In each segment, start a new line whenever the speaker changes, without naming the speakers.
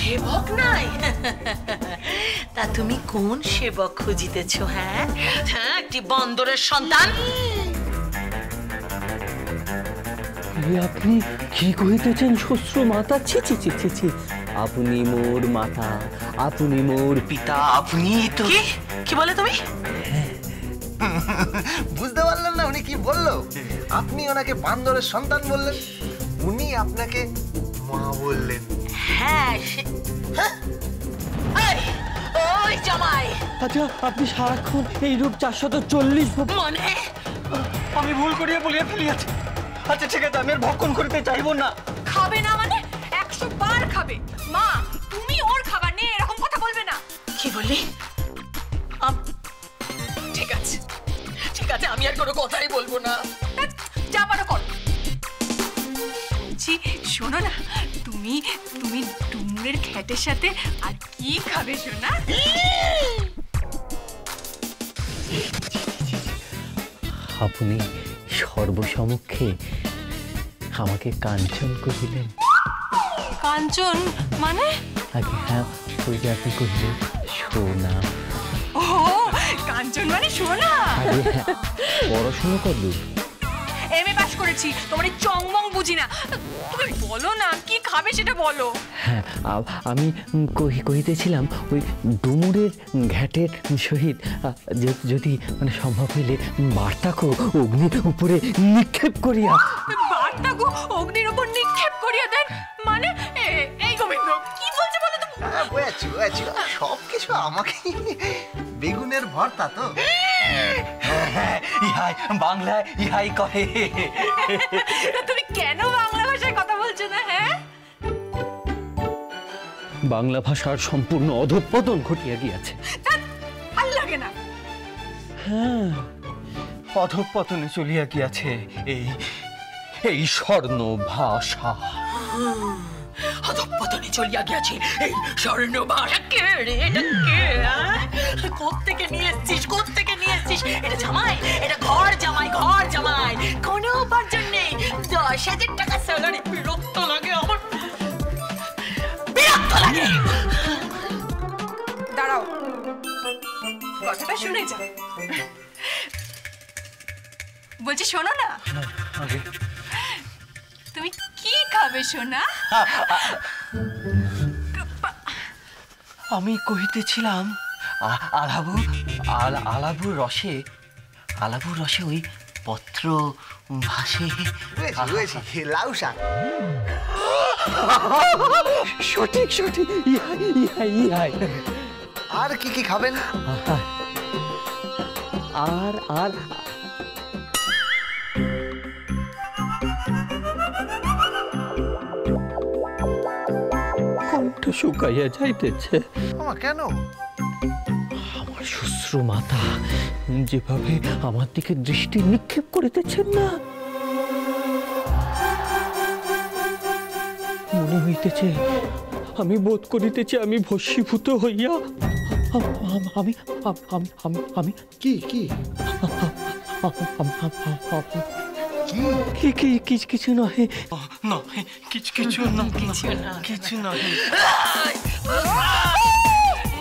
সেবক নাই? তা তুমি কোন সেবক খুঁজিতেছ? হ্যাঁ হ্যাঁ, একটি বন্দরের সন্তান।
আপনি কি কহিতেছেন শ্বশ্রু মাতা? ছি ছি ছি ছি ছি, আপনি মোর মাতা, আপনি মোর পিতা, আপনি তো।
কি বলে তুমি?
বুঝতে পারলেন না উনি কি বললো? আপনি ওনাকে বান্দরের সন্তান বললেন, উনি আপনাকে মা বললেন।
হ্যাঁ ওই জামাই।
আচ্ছা, আপনি সারাক্ষণ এই রূপ 440
মানে
আমি ভুল করিয়া বলিয়া ফেলিয়াছি। আচ্ছা ঠিক আছে, আমি আর ভক্ষণ করিতে চাইব না।
খাবে না মানে 100 বার খাবে। মা তুমি ওর খাবার নিয়ে এরকম কথা বলবে না।
কি বললি? ঠিক আছে ঠিক আছে, আমি আর কোনো কথাই বলবো না।
যা পারো কর। জি শোনো না, তুমি তুমি ডুমুরের খ্যাটের সাথে আর কি খাবে শোনা?
আপনি সর্বসমক্ষে আমাকে কাঞ্চন কহিলেন।
কাঞ্চন মানে?
আগে হ্যাঁ, ওই যে আপনি কহিলেন সোনা।
ও কাঞ্চন মানে সোনা।
আগে হ্যাঁ, পড়াশোনা করবে?
এমএ পাস করেছি, তোমার এই চংমং বুঝি না। তুমি বলো না কি খাবে সেটা বলো।
হ্যাঁ, আমি কহিতেছিলাম ওই ডুমুরের ঘ্যাটের সহিত যদি মানে সম্ভব হইলে বার্তাকো অগ্নির উপরে নিক্ষেপ করিয়া।
বার্তাকো অগ্নির উপর নিক্ষেপ করিয়া দেন মানে? এই গোবিন্দ কি বলছে বলো তো?
বুঝেছি সবকিছু আমাকে। বেগুনের ভর্তা তো?
ইহাই বাংলায় ইহাই কহে।
তুমি কেন বাংলা ভাষায় কথা বলছো না? হ্যাঁ,
বাংলা ভাষার সম্পূর্ণ অধঃপতন ঘটিয়া গিয়াছে।
ভাল লাগে না।
হ্যাঁ, অধঃপতনে চলিয়া গিয়াছে এই স্বর্ণ ভাষা।
অধঃপতনে চলিয়া গেছে এই স্বর্ণ ভাষা। কে রে এটা? কে? কোত্থেকে নিয়ে এসছিস? কোত্থেকে নিয়ে এসছিস? এটা জামাই, এটা ঘর জামাই, ঘর জামাই। কোনো উপার্জন নেই। 10,000 টাকা স্যালারি। বিরক্ত লাগে আমার, বিরক্ত লাগে।
দাঁড়াও, কথাটা শুনে যা। বলছি শোনো না, তুমি কি খাবে সোনা?
আমি কহিতেছিলাম আলাবুর রসে ওই পত্র ভাসে।
লাউ শাক।
সঠিক সঠিক, ইহাই।
আর কি কি খাবেন?
আর কণ্ঠটা শুকাইয়া যাইতেছে।
কেন?
আমার শ্বশ্রু মাতা যেভাবে আমার দিকে দৃষ্টি নিক্ষেপ করিতেছেন না, মনে হইতেছে, আমি বোধ করিতেছি আমি ভস্মীভূত হইয়া আমি
কি কি
কিছু নহে।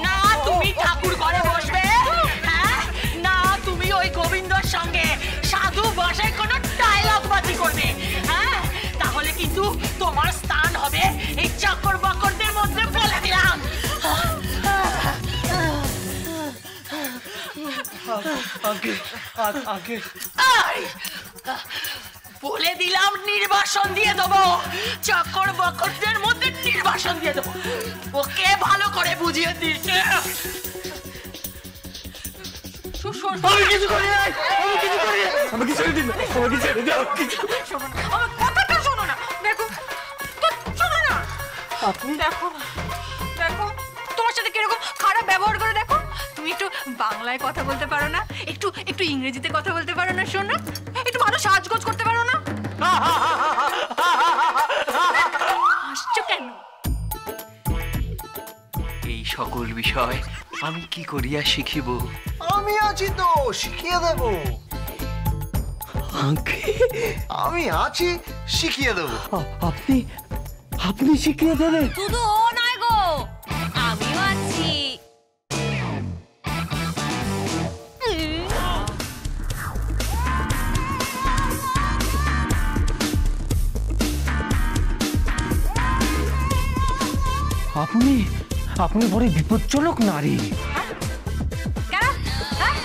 না তুমি ঠাকুর ঘরে বসবে, না তুমি ওই গোবিন্দর সঙ্গে সাধু বসে কোনো ডায়লগ বাজি করবে। হ্যাঁ, তাহলে কিন্তু তোমার স্থান হবে এই চাকর বাকরদের মধ্যে। বলে দিলাম। বলে দিলাম নির্বাসন দিয়ে দেবো। চাকর বাকরদের মধ্যে নির্বাসন দিয়ে দেবো। ওকে ভালো করে বুঝিয়ে দিচ্ছে।
আমি কিছু করি নাই, আমাকে ছেড়ে দিন, আমাকে ছেড়ে দাও।
আমার কথাটা শোনো না। দেখো শোনো না,
আপনি
দেখো তোমার সাথে কিরকম খারাপ ব্যবহার করে। দেখো তুমি একটু বাংলায় কথা বলতে পারো না? একটু ইংরেজিতে কথা বলতে পারো না? শোন না, একটু ভালো সাজগোজ করতে পারো না? হাসছো কেন?
এই সকল বিষয় আমি কি করিয়া শিখিব?
আমি আছি তো, শিখিয়ে দেব। আমি আছি, শিখিয়ে দেব।
আপনি শিখিয়ে দেবেন?
শুধু ও নয় গো,
আপনি আপনি বড় বিপজ্জনক নারী।
কেন? হ্যাঁ?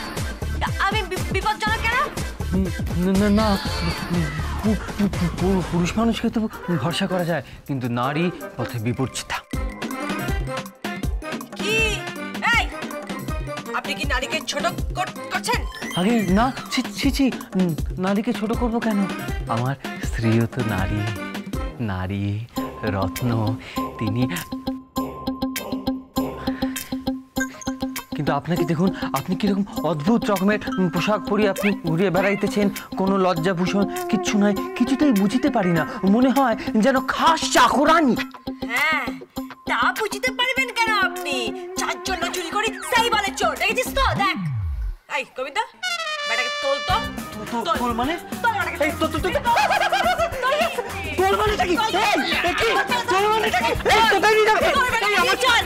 আমি বিপজ্জনক কেন?
না না, পুরুষ মানুষকে তো ভরসা করা যায়, কিন্তু নারী পথে বিপর্যিতা।
কি এই আপনি কি নারীকে ছোট করছেন?
আগে না, ছি, নারীকে ছোট করব কেন? আমার স্ত্রীও তো নারী, নারী রত্ন তিনি। কিন্তু আপনাকে দেখুন, আপনি কিরকম অদ্ভুত রকমের পোশাক পরে আপনি ঘুরে বেড়াইতেছেন, কোনো লজ্জাভূষণ কিচ্ছু নয়, কিছুতেই বুঝিতে পারি না, মনে হয় যেন খাস চাকরানি।
হ্যাঁ, তা বুঝতে পারবেন কেন আপনি? যার জন্য চুরি করি সেই বলে চোর, দেখেছিস তো? দেখ এই কবিতা, বেটাকে তোল তো।
তোল মানে? এই তোল মানেটা কি? এই কি তোল মানেটা কি? এই কোথায় নিয়ে যাবে? এই আমার চাল,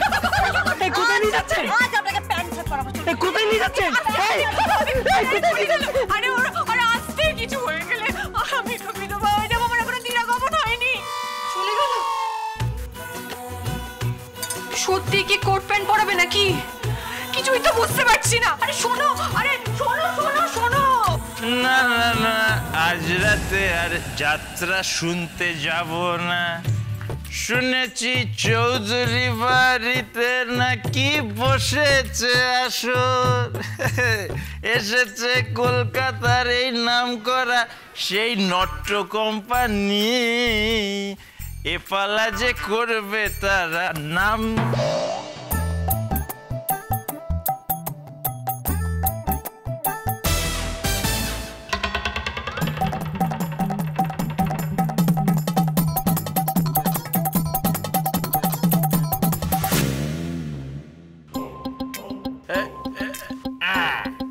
এই কোথায় নিয়ে যাচ্ছে?
আজ আপনাকে প্যান্ট শার্ট পরাবো।
এই কোথায় নিয়ে যাচ্ছেন? এই কোথায় নিয়ে যাচ্ছেন?
আরে ওর আসতে কিছু হয়ে গেলে আমি তো বিধবা হয়ে যাবো, আমার এখনো দিনাগমন হয়নি। চলে গেল।
সত্যি কি কোট প্যান্ট পরাবে নাকি? কিছুই তো বুঝতে পারছি না। আরে শোনো, আরে শোনো।
না না না, আজ রাতে আর যাত্রা শুনতে যাব না। শুনেছি চৌধুরী বাড়িতে নাকি বসেছে আসর। এসেছে কলকাতার এই নামকরা সেই নট্য কোম্পানি। এ পালা যে করবে তারা নাম।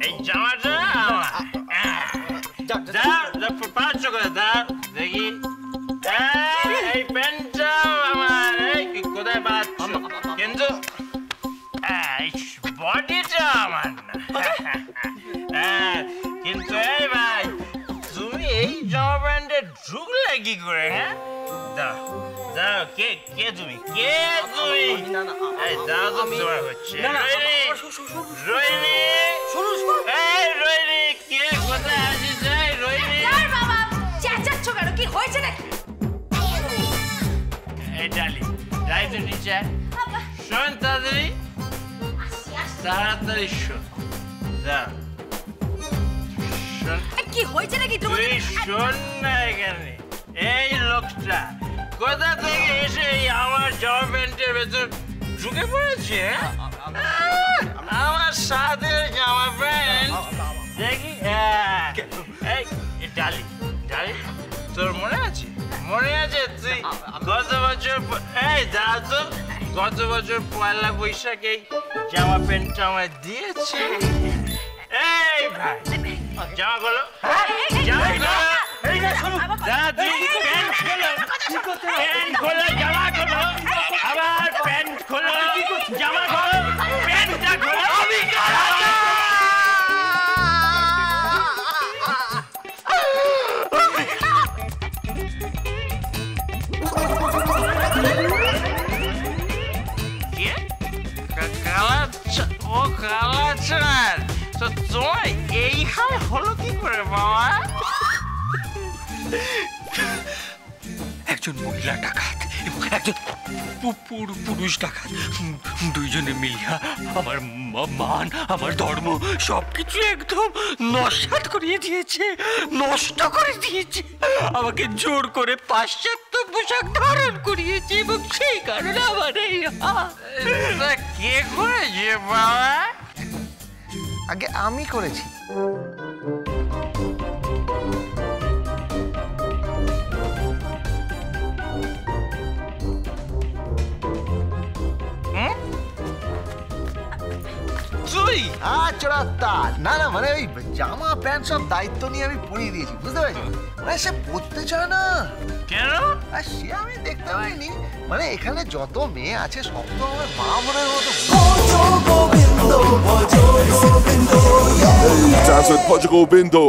এই জামাটা পাঁচশো করে দাও দেখি। এই প্যান্টটা আমার, কোথায় পাচ্ছ? কিন্তু বডিটা আমার না। কিন্তু এই ভাই, তুমি এই জামা প্যান্টে ঢুকলে কি করে? হ্যাঁ, দাও দাও। কে তুমি? দাও তো, তোমার হচ্ছে রোহিণী। এই রোহিণী, কে কোথায় আছিস? এই রোহিণী।
বাবা চেঁচাচ্ছ কেন? কি হয়েছে নাকি?
এই ডালি তো নিচে শোন, তাড়াতাড়ি শোন।
কি হয়েছে নাকি?
তুই শোন না, এখানে এই লোকটা কোথা থেকে এসে আমার জামা প্যান্টের ভেতর ঢুকে পড়েছে। আমার সাথে জামা প্যান্ট দেখি। ডালি, তোর মনে আছে? তুই গত বছর, গত বছর পয়লা বৈশাখে জামা প্যান্টটা আমায় দিয়েছে। এই ভাই, জামা খোলো, জামা খোলো। জামা খোলো, আবার প্যান্ট খোলো, জামা খোলো, প্যান্টটা খোলো। কালাচার তো তোমার এই হাল হলো কি করে বাবা?
একজন মহিলা ডাকাত এবং একজন পুরুষ ডাকাত, দুইজনে মিলিয়া আমার মান, আমার ধর্ম সবকিছু একদম নস্যাৎ করিয়ে দিয়েছে, নষ্ট করে দিয়েছে। আমাকে জোর করে পাশ্চাত্য পোশাক ধারণ করিয়েছে এবং সেই কারণে আমার এই
কে করেছে বাবা?
আগে আমি করেছি। না মানে ওই জামা প্যান্ট সব দায়িত্ব নিয়ে আমি পরিয়ে দিয়েছি, বুঝতে পারছি? মানে সে পড়তে চায় না।
কেন?
আর সে আমি দেখতে পাইনি। মানে এখানে যত মেয়ে আছে সব তো আমার মা মনের মতো।
Dance with Portugal Bindo.